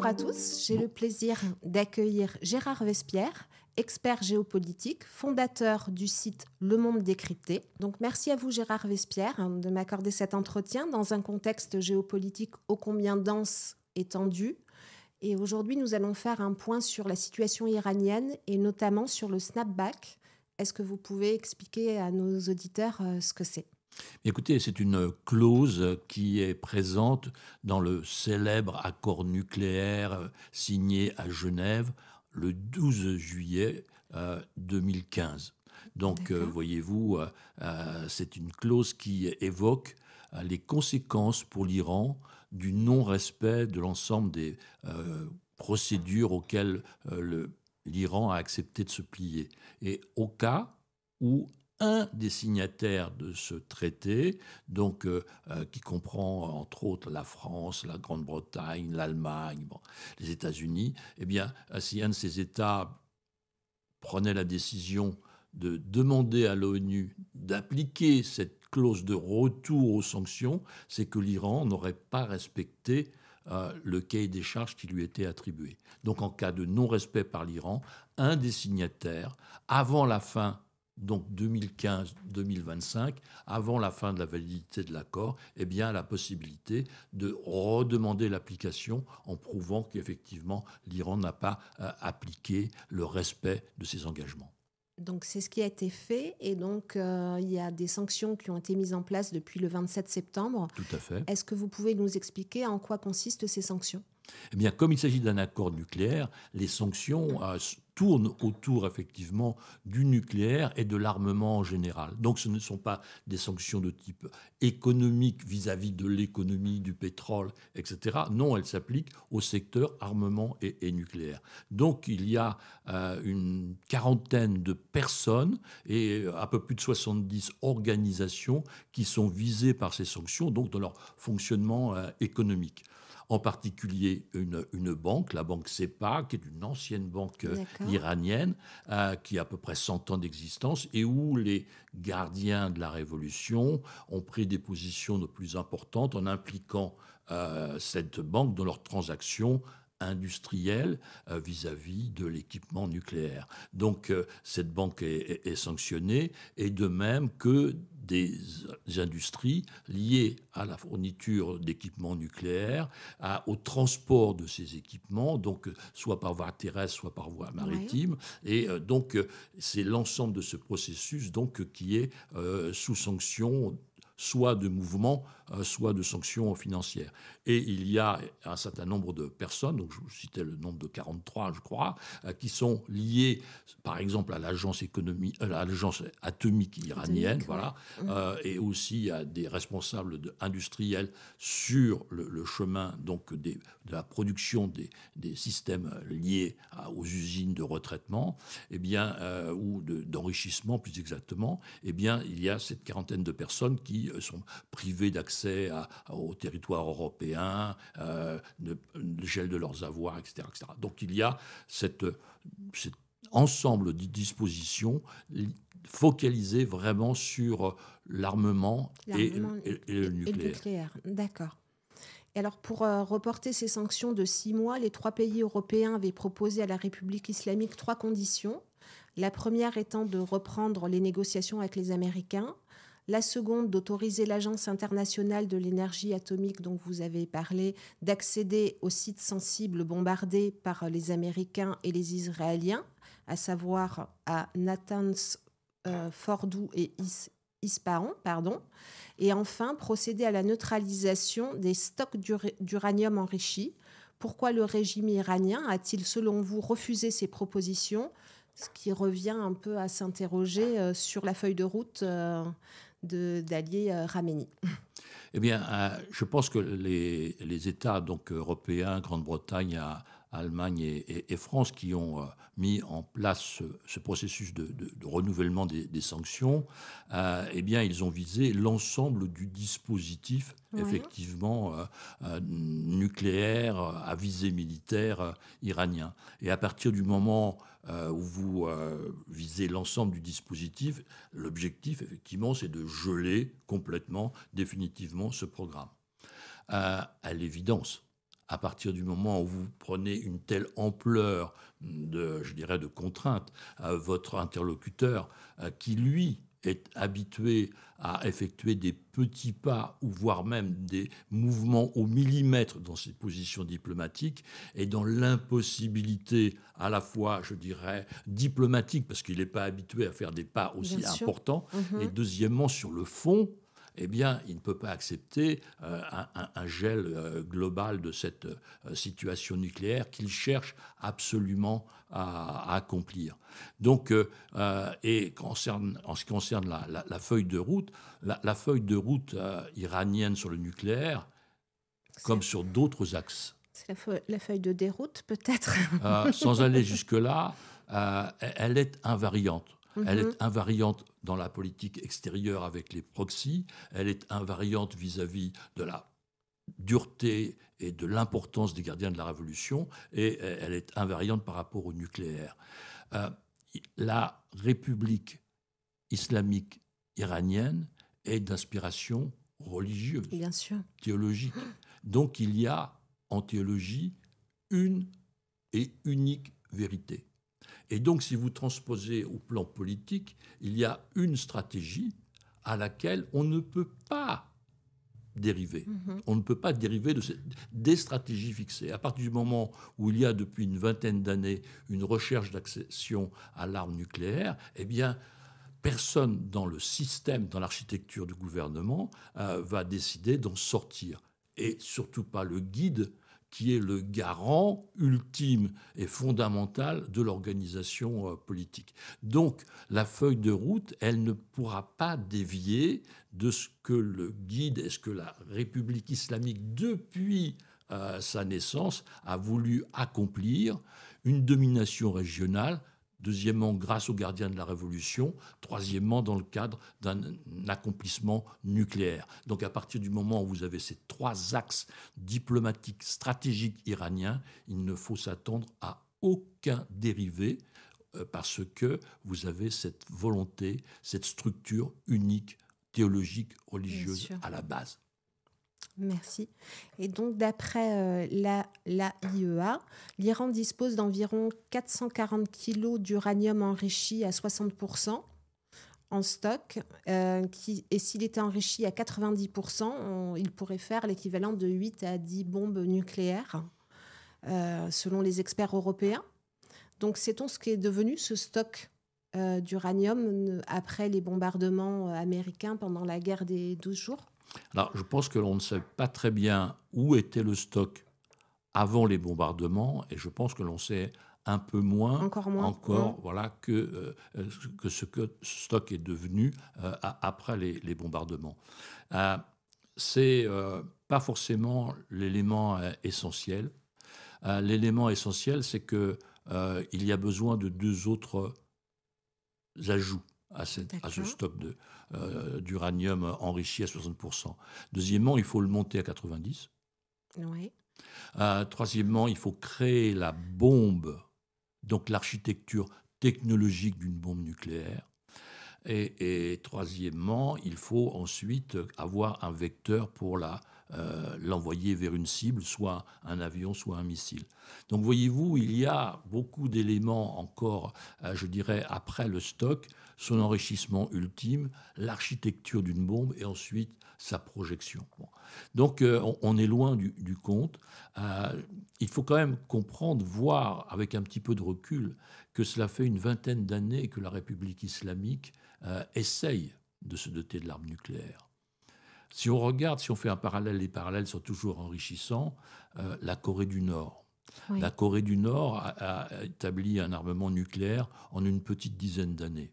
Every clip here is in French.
Bonjour à tous, j'ai le plaisir d'accueillir Gérard Vespierre, expert géopolitique, fondateur du site Le Monde Décrypté. Donc merci à vous Gérard Vespierre de m'accorder cet entretien dans un contexte géopolitique ô combien dense et tendu. Et aujourd'hui, nous allons faire un point sur la situation iranienne et notamment sur le snapback. Est-ce que vous pouvez expliquer à nos auditeurs ce que c'est ? Écoutez, c'est une clause qui est présente dans le célèbre accord nucléaire signé à Genève le 12 juillet 2015. Donc, voyez-vous, c'est une clause qui évoque les conséquences pour l'Iran du non-respect de l'ensemble des procédures auxquelles l'Iran a accepté de se plier. Et au cas où un des signataires de ce traité, donc qui comprend entre autres la France, la Grande-Bretagne, l'Allemagne, les États-Unis, eh bien, si un de ces États prenait la décision de demander à l'ONU d'appliquer cette clause de retour aux sanctions, c'est que l'Iran n'aurait pas respecté le cahier des charges qui lui était attribué. Donc, en cas de non-respect par l'Iran, un des signataires, avant la fin donc 2015-2025, avant la fin de la validité de l'accord, eh bien, la possibilité de redemander l'application en prouvant qu'effectivement l'Iran n'a pas appliqué le respect de ses engagements. Donc c'est ce qui a été fait et donc il y a des sanctions qui ont été mises en place depuis le 27 septembre. Tout à fait. Est-ce que vous pouvez nous expliquer en quoi consistent ces sanctions ? Eh bien, comme il s'agit d'un accord nucléaire, les sanctions tournent autour effectivement du nucléaire et de l'armement en général. Donc ce ne sont pas des sanctions de type économique vis-à-vis de l'économie, du pétrole, etc. Non, elles s'appliquent au secteur armement et nucléaire. Donc il y a une quarantaine de personnes et un peu plus de 70 organisations qui sont visées par ces sanctions, donc dans leur fonctionnement économique. En particulier une banque, la banque SEPA, qui est une ancienne banque iranienne, qui a à peu près 100 ans d'existence, et où les gardiens de la Révolution ont pris des positions de plus importantes en impliquant cette banque dans leurs transactions industrielle vis-à-vis de l'équipement nucléaire. Donc cette banque est sanctionnée, et de même que des industries liées à la fourniture d'équipements nucléaires, au transport de ces équipements, donc soit par voie terrestre, soit par voie maritime. Et donc c'est l'ensemble de ce processus donc, qui est sous sanction, soit de mouvement, soit de sanctions financières. Et il y a un certain nombre de personnes, donc je vous citais le nombre de 43, je crois, qui sont liées, par exemple, à l'agence atomique iranienne, voilà, et aussi à des responsables industriels sur le chemin donc, de la production des systèmes liés aux usines de retraitement, eh bien, ou d'enrichissement plus exactement. Eh bien, il y a cette quarantaine de personnes qui sont privées d'accès au territoire européen, le gel de leurs avoirs, etc., etc. Donc il y a cet ensemble de dispositions focalisées vraiment sur l'armement et le nucléaire. D'accord. Et alors, pour reporter ces sanctions de 6 mois, les 3 pays européens avaient proposé à la République islamique 3 conditions. La première étant de reprendre les négociations avec les Américains. La seconde, d'autoriser l'Agence internationale de l'énergie atomique dont vous avez parlé, d'accéder aux sites sensibles bombardés par les Américains et les Israéliens, à savoir à Natanz, Fordow et Ispahan, et enfin procéder à la neutralisation des stocks d'uranium enrichi. Pourquoi le régime iranien a-t-il, selon vous, refusé ces propositions ? Ce qui revient un peu à s'interroger sur la feuille de route d'Ali Khamenei. Eh bien, je pense que les États donc, européens, Grande-Bretagne, Allemagne et France, qui ont mis en place ce processus de renouvellement des sanctions, eh bien, ils ont visé l'ensemble du dispositif, effectivement, nucléaire à visée militaire iranien. Et à partir du moment où vous visez l'ensemble du dispositif, l'objectif, effectivement, c'est de geler complètement, définitivement ce programme. À l'évidence, à partir du moment où vous prenez une telle ampleur je dirais, de contraintes à votre interlocuteur, qui lui est habitué à effectuer des petits pas ou voire même des mouvements au millimètre dans ses positions diplomatiques, et dans l'impossibilité à la fois, je dirais, diplomatique, parce qu'il n'est pas habitué à faire des pas Bien aussi sûr. importants, et Mhm. deuxièmement, sur le fond, eh bien, il ne peut pas accepter un gel global de cette situation nucléaire qu'il cherche absolument à accomplir. Donc, et en ce qui concerne la feuille de route, la feuille de route iranienne sur le nucléaire, C'est comme sur d'autres axes, c'est la feuille de déroute, peut-être. sans aller jusque-là, elle est invariante. Elle Mhm. est invariante dans la politique extérieure avec les proxys, elle est invariante vis-à-vis de la dureté et de l'importance des gardiens de la Révolution, et elle est invariante par rapport au nucléaire. Euh, la République islamique iranienne est d'inspiration religieuse, Bien sûr. théologique. Donc il y a en théologie une et unique vérité. Et donc, si vous transposez au plan politique, il y a une stratégie à laquelle on ne peut pas dériver. Mhm. On ne peut pas dériver des stratégies fixées. À partir du moment où il y a depuis une vingtaine d'années une recherche d'accession à l'arme nucléaire, eh bien, personne dans le système, dans l'architecture du gouvernement, va décider d'en sortir. Et surtout pas le guide qui est le garant ultime et fondamental de l'organisation politique. Donc, la feuille de route, elle ne pourra pas dévier de ce que le guide et ce que la République islamique, depuis sa naissance, a voulu accomplir, une domination régionale. Deuxièmement, grâce aux gardiens de la Révolution. Troisièmement, dans le cadre d'un accomplissement nucléaire. Donc à partir du moment où vous avez ces trois axes diplomatiques, stratégiques iraniens, il ne faut s'attendre à aucun dérivé parce que vous avez cette volonté, cette structure unique, théologique, Bien religieuse sûr. à la base. Merci. Et donc, d'après l'AIEA, l'Iran dispose d'environ 440 kilos d'uranium enrichi à 60% en stock. Et s'il était enrichi à 90%, il pourrait faire l'équivalent de 8 à 10 bombes nucléaires, selon les experts européens. Donc, sait-on ce qu'est devenu ce stock d'uranium après les bombardements américains pendant la guerre des 12 jours? Alors, je pense que l'on ne sait pas très bien où était le stock avant les bombardements, et je pense que l'on sait un peu moins Encore moins. encore voilà, que ce que ce stock est devenu après les bombardements. Euh, c'est pas forcément l'élément essentiel. L'élément essentiel, c'est que il y a besoin de deux autres ajouts à ce D'accord. stock d'uranium enrichi à 60%. Deuxièmement, il faut le monter à 90. Oui. Troisièmement, il faut créer la bombe, donc l'architecture technologique d'une bombe nucléaire. Et troisièmement, il faut ensuite avoir un vecteur pour l'envoyer vers une cible, soit un avion, soit un missile. Donc voyez-vous, il y a beaucoup d'éléments encore, je dirais, après le stock, son enrichissement ultime, l'architecture d'une bombe et ensuite sa projection. Bon. Donc on est loin du compte. Il faut quand même comprendre, voir avec un petit peu de recul, que cela fait une vingtaine d'années que la République islamique essaye de se doter de l'arme nucléaire. Si on regarde, si on fait un parallèle, les parallèles sont toujours enrichissants, la Corée du Nord. Oui. La Corée du Nord a établi un armement nucléaire en une petite dizaine d'années.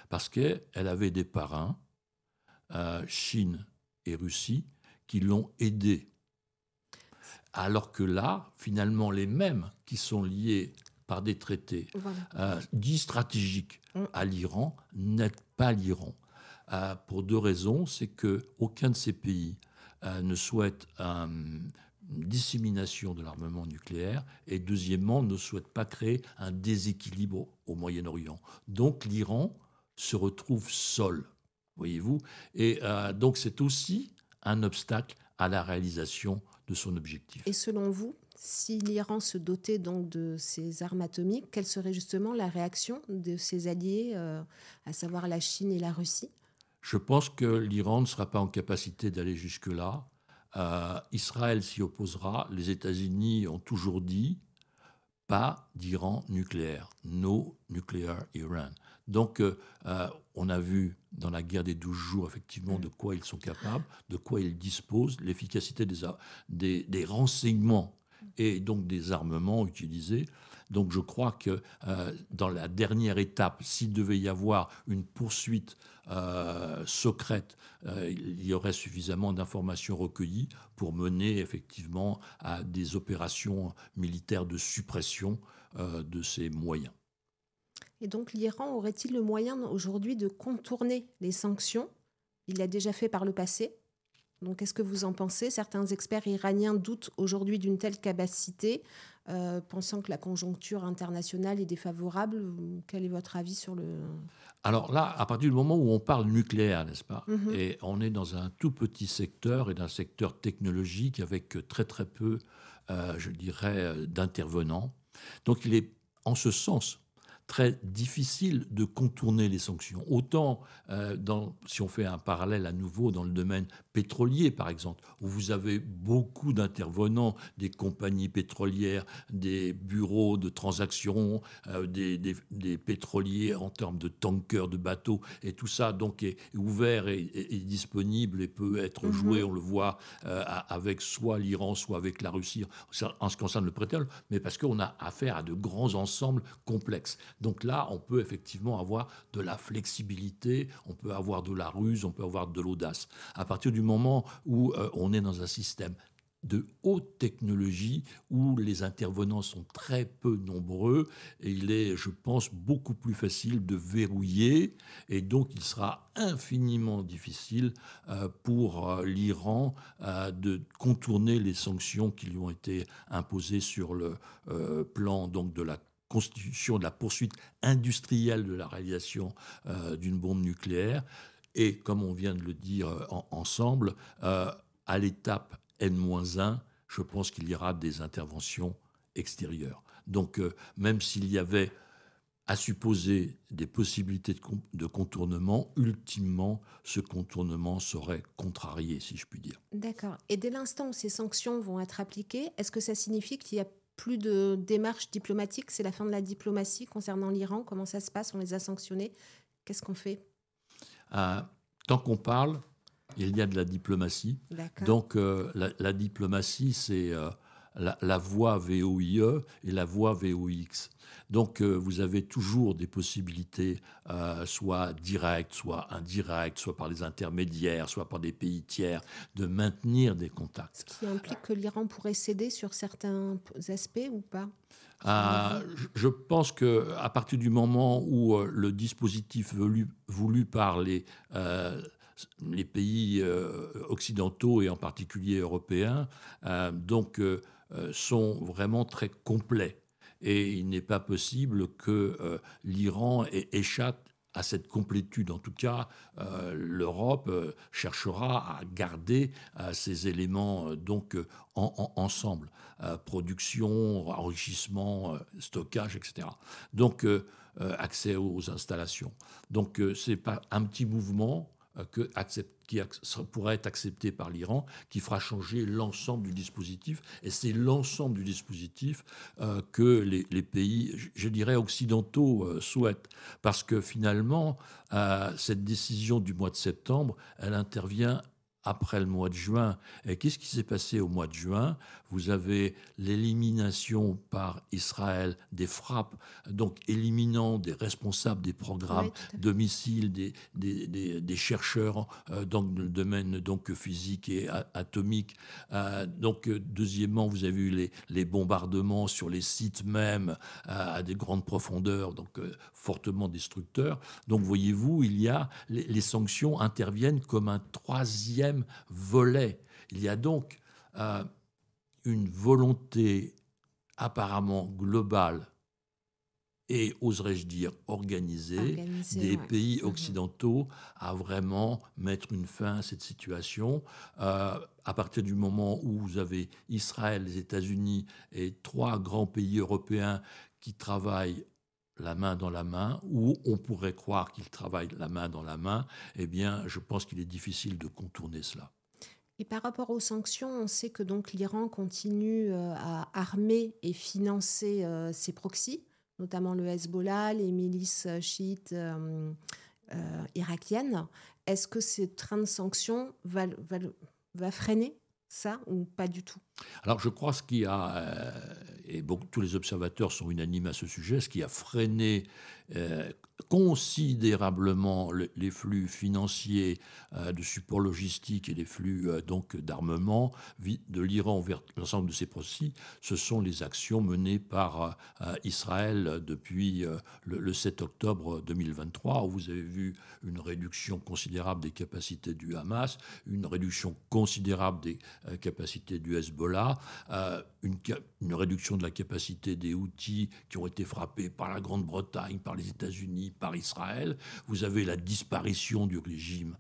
Parce qu'elle avait des parrains, Chine et Russie, qui l'ont aidé. Alors que là, finalement, les mêmes qui sont liés par des traités Voilà. dits stratégiques à l'Iran n'aident pas l'Iran. Pour deux raisons. C'est qu'aucun de ces pays ne souhaite une dissémination de l'armement nucléaire et deuxièmement ne souhaite pas créer un déséquilibre au Moyen-Orient. Donc l'Iran se retrouve seul, voyez-vous. Et donc c'est aussi un obstacle à la réalisation de son objectif. Et selon vous, si l'Iran se dotait donc de ces armes atomiques, quelle serait justement la réaction de ses alliés, à savoir la Chine et la Russie? Je pense que l'Iran ne sera pas en capacité d'aller jusque-là. Israël s'y opposera. Les États-Unis ont toujours dit pas d'Iran nucléaire, no nuclear Iran. Donc, on a vu dans la guerre des 12 jours, effectivement, de quoi ils sont capables, de quoi ils disposent, l'efficacité des renseignements et donc des armements utilisés. Donc, je crois que dans la dernière étape, s'il devait y avoir une poursuite secrète, il y aurait suffisamment d'informations recueillies pour mener effectivement à des opérations militaires de suppression de ces moyens. Et donc l'Iran aurait-il le moyen aujourd'hui de contourner les sanctions? Il l'a déjà fait par le passé. Donc qu'est-ce que vous en pensez? Certains experts iraniens doutent aujourd'hui d'une telle capacité, pensant que la conjoncture internationale est défavorable. Quel est votre avis sur le... Alors là, à partir du moment où on parle nucléaire, n'est-ce pas? Mhm. Et on est dans un tout petit secteur et d'un secteur technologique avec très très peu, je dirais, d'intervenants. Donc il est en ce sens très difficile de contourner les sanctions. Autant, si on fait un parallèle à nouveau dans le domaine pétrolier, par exemple, où vous avez beaucoup d'intervenants, des compagnies pétrolières, des bureaux de transactions, des pétroliers en termes de tankers, de bateaux, et tout ça donc est ouvert et disponible et peut être joué, on le voit, avec soit l'Iran, soit avec la Russie, en ce qui concerne le pétrole, mais parce qu'on a affaire à de grands ensembles complexes. Donc là, on peut effectivement avoir de la flexibilité, on peut avoir de la ruse, on peut avoir de l'audace. À partir du moment où on est dans un système de haute technologie où les intervenants sont très peu nombreux, et il est, je pense, beaucoup plus facile de verrouiller, et donc il sera infiniment difficile pour l'Iran de contourner les sanctions qui lui ont été imposées sur le plan donc de la constitution, de la poursuite industrielle de la réalisation d'une bombe nucléaire. Et comme on vient de le dire ensemble, à l'étape N-1, je pense qu'il y aura des interventions extérieures. Donc, même s'il y avait à supposer des possibilités de contournement, ultimement, ce contournement serait contrarié, si je puis dire. D'accord. Et dès l'instant où ces sanctions vont être appliquées, est-ce que ça signifie qu'il y a plus de démarches diplomatiques? C'est la fin de la diplomatie concernant l'Iran? Comment ça se passe? On les a sanctionnés. Qu'est-ce qu'on fait? Tant qu'on parle, il y a de la diplomatie. D'accord. Donc, la diplomatie, c'est la voie VOIE et la voie VOX. Donc, vous avez toujours des possibilités, soit directes, soit indirectes, soit par les intermédiaires, soit par des pays tiers, de maintenir des contacts. Ce qui implique que l'Iran pourrait céder sur certains aspects ou pas? Je pense qu'à partir du moment où le dispositif voulu par les pays occidentaux et en particulier européens sont vraiment très complets. Et il n'est pas possible que l'Iran échappe à cette complétude. En tout cas, l'Europe cherchera à garder ces éléments ensemble. Production, enrichissement, stockage, etc. Donc, accès aux installations. Donc, c'est pas un petit mouvement qui pourrait être accepté par l'Iran, qui fera changer l'ensemble du dispositif. Et c'est l'ensemble du dispositif que les pays, je dirais, occidentaux souhaitent. Parce que finalement, cette décision du mois de septembre, elle intervient après le mois de juin. Et qu'est-ce qui s'est passé au mois de juin? Vous avez l'élimination par Israël des frappes, donc éliminant des responsables des programmes de missiles, des chercheurs dans le domaine donc, physique et atomique. Donc, deuxièmement, vous avez eu les bombardements sur les sites même à des grandes profondeurs, donc fortement destructeurs. Donc, voyez-vous, les sanctions interviennent comme un troisième volet. Il y a donc une volonté apparemment globale et, oserais-je dire, organiser des Ouais. pays Mhm. occidentaux à vraiment mettre une fin à cette situation. À partir du moment où vous avez Israël, les États-Unis et 3 grands pays européens qui travaillent la main dans la main, ou on pourrait croire qu'ils travaillent la main dans la main, eh bien, je pense qu'il est difficile de contourner cela. Et par rapport aux sanctions, on sait que donc l'Iran continue à armer et financer ses proxys, notamment le Hezbollah, les milices chiites irakiennes. Est-ce que ce train de sanctions va freiner ça ou pas du tout? Alors, je crois ce qui a, et tous les observateurs sont unanimes à ce sujet, ce qui a freiné euh, considérablement les flux financiers de support logistique et les flux donc d'armement de l'Iran vers l'ensemble de ses proxys, ce sont les actions menées par Israël depuis le 7 octobre 2023, où vous avez vu une réduction considérable des capacités du Hamas, une réduction considérable des capacités du Hezbollah, une réduction de la capacité des Houthis qui ont été frappés par la Grande-Bretagne, par les États-Unis, par Israël. Vous avez la disparition du régime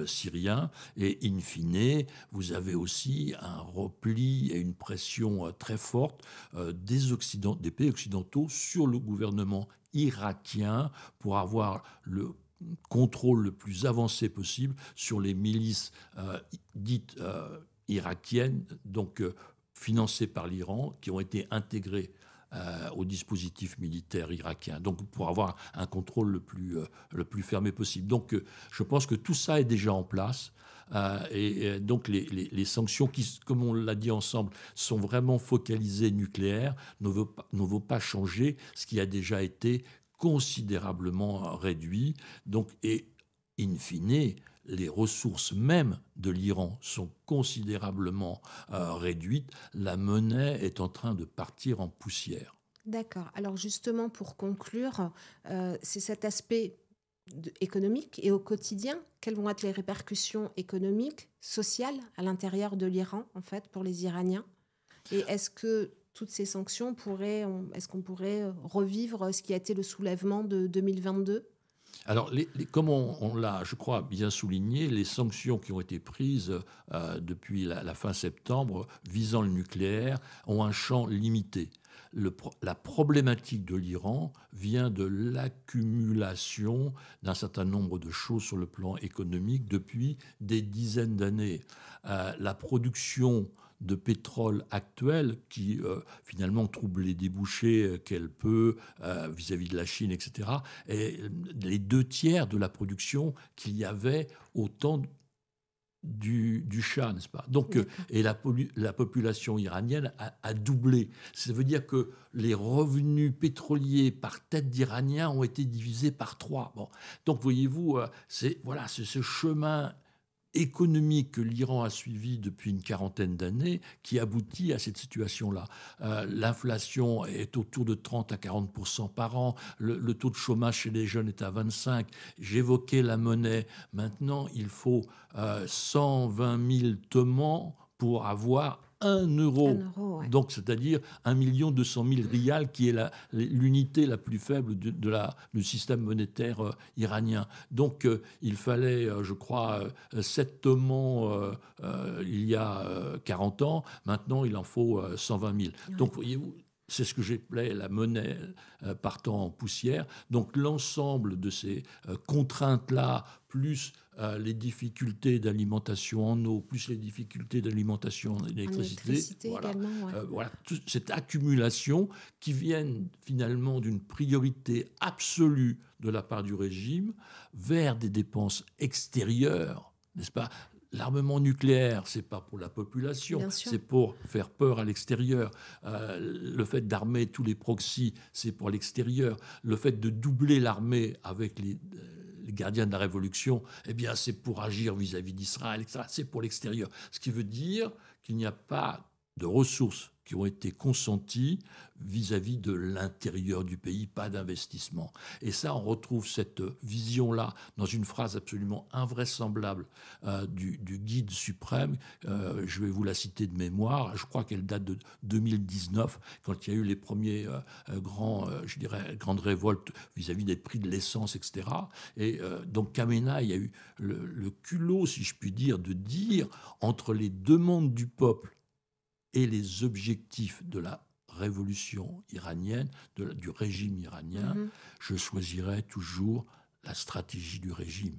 syrien et, in fine, vous avez aussi un repli et une pression très forte des pays occidentaux sur le gouvernement irakien pour avoir le contrôle le plus avancé possible sur les milices dites irakiennes, donc financées par l'Iran, qui ont été intégrées au dispositif militaire irakien, donc pour avoir un contrôle le plus fermé possible. Donc je pense que tout ça est déjà en place. Et donc les sanctions qui, comme on l'a dit ensemble, sont vraiment focalisées nucléaires, ne vont pas changer ce qui a déjà été considérablement réduit. Donc, et in fine, les ressources mêmes de l'Iran sont considérablement réduites. La monnaie est en train de partir en poussière. D'accord. Alors justement, pour conclure, c'est cet aspect économique et au quotidien, quelles vont être les répercussions économiques, sociales à l'intérieur de l'Iran, en fait, pour les Iraniens? Et est-ce que toutes ces sanctions est-ce qu'on pourrait revivre ce qui a été le soulèvement de 2022? Alors, comme on l'a, je crois, bien souligné, les sanctions qui ont été prises depuis la fin septembre visant le nucléaire ont un champ limité. La problématique de l'Iran vient de l'accumulation d'un certain nombre de choses sur le plan économique depuis des dizaines d'années. La production de pétrole actuelle qui finalement trouble les débouchés qu'elle peut vis-à-vis de la Chine, etc., et les 2 tiers de la production qu'il y avait au temps du Shah, n'est-ce pas? Donc, D'accord. et la population iranienne a doublé. Ça veut dire que les revenus pétroliers par tête d'Iraniens ont été divisés par 3. Bon. Donc, voyez-vous, c'est ce chemin économique que l'Iran a suivi depuis une quarantaine d'années qui aboutit à cette situation-là. L'inflation est autour de 30 à 40% par an. Le taux de chômage chez les jeunes est à 25. J'évoquais la monnaie. Maintenant, il faut 120 000 tomans pour avoir 1 euro. 1 euro, ouais. Donc, c'est-à-dire 1 200 000 rials, qui est l'unité la plus faible du système monétaire iranien. Donc, il fallait, je crois, 7 tomans il y a 40 ans. Maintenant, il en faut 120 000. Ouais. Donc, voyez-vous, c'est ce que j'appelais la monnaie partant en poussière. Donc l'ensemble de ces contraintes-là, plus les difficultés d'alimentation en eau, plus les difficultés d'alimentation en En électricité, électricité également, ouais. voilà toute cette accumulation qui viennent finalement d'une priorité absolue de la part du régime vers des dépenses extérieures, n'est-ce pas? L'armement nucléaire, c'est pas pour la population, Bien sûr. c'est pour faire peur à l'extérieur. Le fait d'armer tous les proxys, c'est pour l'extérieur. Le fait de doubler l'armée avec les gardiens de la révolution, eh bien, c'est pour agir vis-à-vis d'Israël, etc. C'est pour l'extérieur. Ce qui veut dire qu'il n'y a pas de ressources qui ont été consentis vis-à-vis de l'intérieur du pays, pas d'investissement. Et ça, on retrouve cette vision-là dans une phrase absolument invraisemblable du guide suprême. Je vais vous la citer de mémoire. Je crois qu'elle date de 2019, quand il y a eu les premiers grandes révoltes vis-à-vis des prix de l'essence, etc. Et donc Khamenei, il y a eu le culot, si je puis dire, de dire entre les demandes du peuple et les objectifs de la révolution iranienne, du régime iranien, je choisirais toujours la stratégie du régime.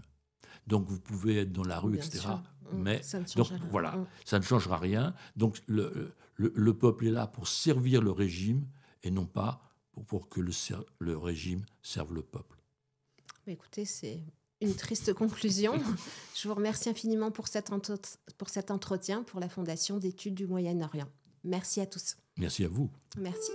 Donc vous pouvez être dans la rue, Bien etc. sûr. Mais Ça ne donc change rien. voilà, ça ne changera rien. Donc le peuple est là pour servir le régime et non pas pour que le régime serve le peuple. Écoutez, c'est une triste conclusion. Je vous remercie infiniment pour cet entretien pour la Fondation d'études du Moyen-Orient. Merci à tous. Merci à vous. Merci.